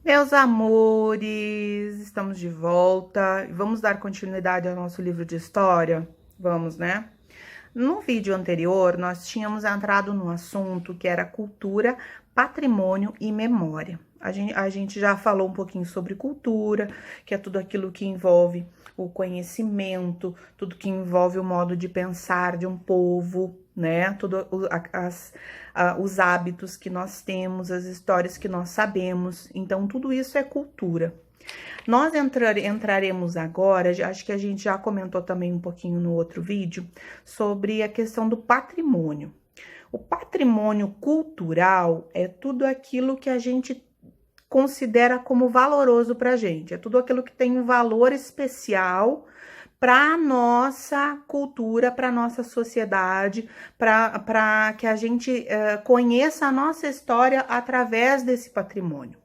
Meus amores, estamos de volta e vamos dar continuidade ao nosso livro de história? Vamos, né? No vídeo anterior, nós tínhamos entrado no assunto que era cultura, patrimônio e memória. A gente já falou um pouquinho sobre cultura, que é tudo aquilo que envolve o conhecimento, tudo que envolve o modo de pensar de um povo, né? Os hábitos que nós temos, as histórias que nós sabemos. Então, tudo isso é cultura. Nós entraremos agora, acho que a gente já comentou também um pouquinho no outro vídeo, sobre a questão do patrimônio. O patrimônio cultural é tudo aquilo que a gente considera como valoroso para a gente, é tudo aquilo que tem um valor especial para a nossa cultura, para a nossa sociedade, para que a gente conheça a nossa história através desse patrimônio.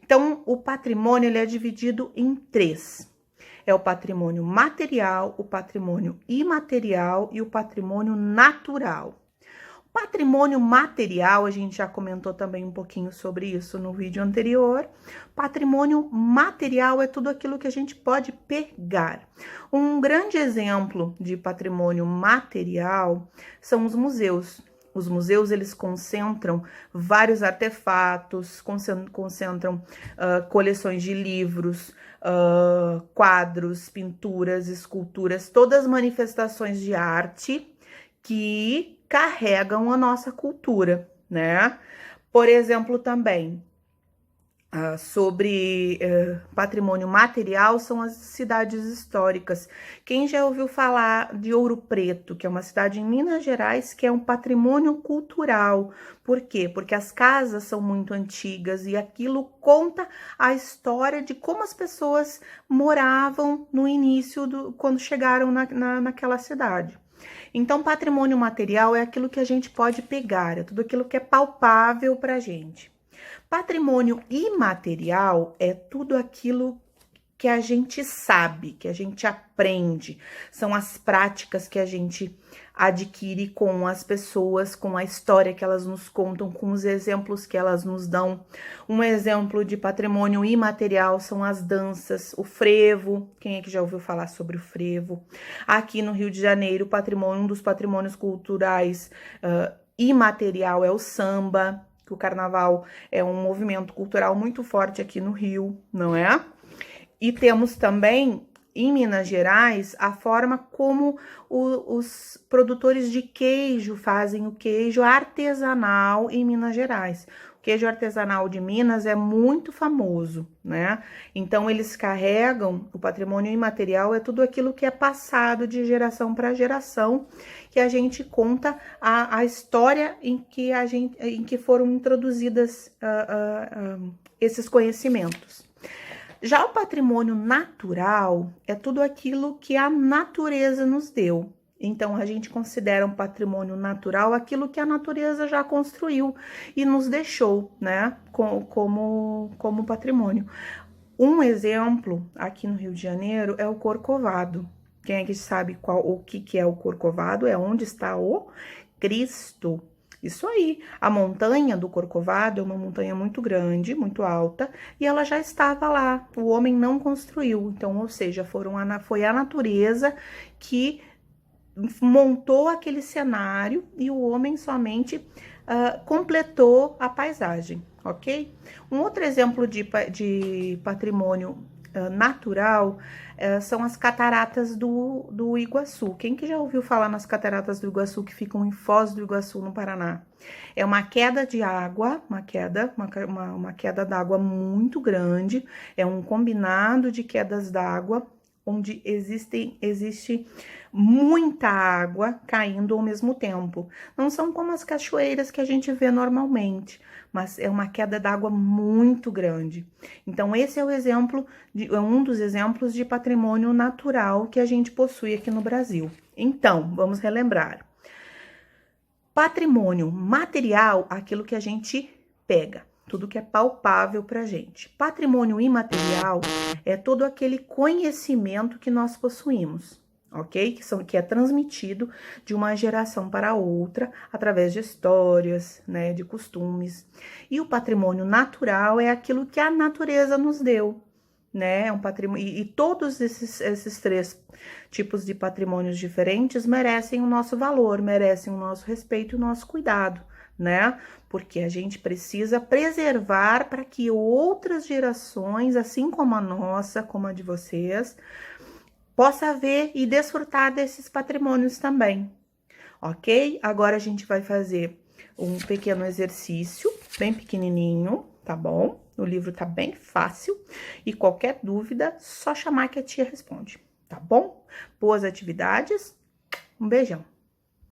Então, o patrimônio ele é dividido em três. É o patrimônio material, o patrimônio imaterial e o patrimônio natural. O patrimônio material, a gente já comentou também um pouquinho sobre isso no vídeo anterior. Patrimônio material é tudo aquilo que a gente pode pegar. Um grande exemplo de patrimônio material são os museus. Os museus, eles concentram vários artefatos, concentram coleções de livros, quadros, pinturas, esculturas, todas manifestações de arte que carregam a nossa cultura, né? Por exemplo, também, sobre patrimônio material são as cidades históricas. Quem já ouviu falar de Ouro Preto, que é uma cidade em Minas Gerais, que é um patrimônio cultural? Por quê? Porque as casas são muito antigas e aquilo conta a história de como as pessoas moravam no início, quando chegaram naquela cidade. Então, patrimônio material é aquilo que a gente pode pegar, é tudo aquilo que é palpável para a gente. Patrimônio imaterial é tudo aquilo que a gente sabe, que a gente aprende, são as práticas que a gente adquire com as pessoas, com a história que elas nos contam, com os exemplos que elas nos dão. Um exemplo de patrimônio imaterial são as danças, o frevo. Quem é que já ouviu falar sobre o frevo? Aqui no Rio de Janeiro, um dos patrimônios culturais imaterial é o samba, que o carnaval é um movimento cultural muito forte aqui no Rio, não é? E temos também, em Minas Gerais, a forma como os produtores de queijo fazem o queijo artesanal em Minas Gerais. O queijo artesanal de Minas é muito famoso, né? Então, eles carregam o patrimônio imaterial, é tudo aquilo que é passado de geração para geração, que a gente conta a história em que foram introduzidas esses conhecimentos. Já o patrimônio natural é tudo aquilo que a natureza nos deu. Então, a gente considera um patrimônio natural aquilo que a natureza já construiu e nos deixou, né, como patrimônio. Um exemplo aqui no Rio de Janeiro é o Corcovado. Quem é que sabe o que é o Corcovado? É onde está o Cristo. Isso aí, a montanha do Corcovado é uma montanha muito grande, muito alta, e ela já estava lá, o homem não construiu. Então, ou seja, foi a natureza que montou aquele cenário e o homem somente completou a paisagem, ok? Um outro exemplo de patrimônio natural são as cataratas do Iguaçu. Quem que já ouviu falar nas cataratas do Iguaçu, que ficam em Foz do Iguaçu, no Paraná? É uma queda de água, uma queda d'água muito grande, é um combinado de quedas d'água, onde existe muita água caindo ao mesmo tempo. Não são como as cachoeiras que a gente vê normalmente, mas é uma queda d'água muito grande. Então, esse é um dos exemplos de patrimônio natural que a gente possui aqui no Brasil. Então, vamos relembrar. Patrimônio material, aquilo que a gente pega, tudo que é palpável pra gente. Patrimônio imaterial é todo aquele conhecimento que nós possuímos, ok? Que é transmitido de uma geração para outra através de histórias, né, de costumes. E o patrimônio natural é aquilo que a natureza nos deu, né? É um patrimônio, e todos esses três tipos de patrimônios diferentes merecem o nosso valor, merecem o nosso respeito e o nosso cuidado, né? Porque a gente precisa preservar para que outras gerações, assim como a nossa, como a de vocês, possa ver e desfrutar desses patrimônios também, ok? Agora a gente vai fazer um pequeno exercício, bem pequenininho, tá bom? O livro tá bem fácil e qualquer dúvida, só chamar que a tia responde, tá bom? Boas atividades, um beijão!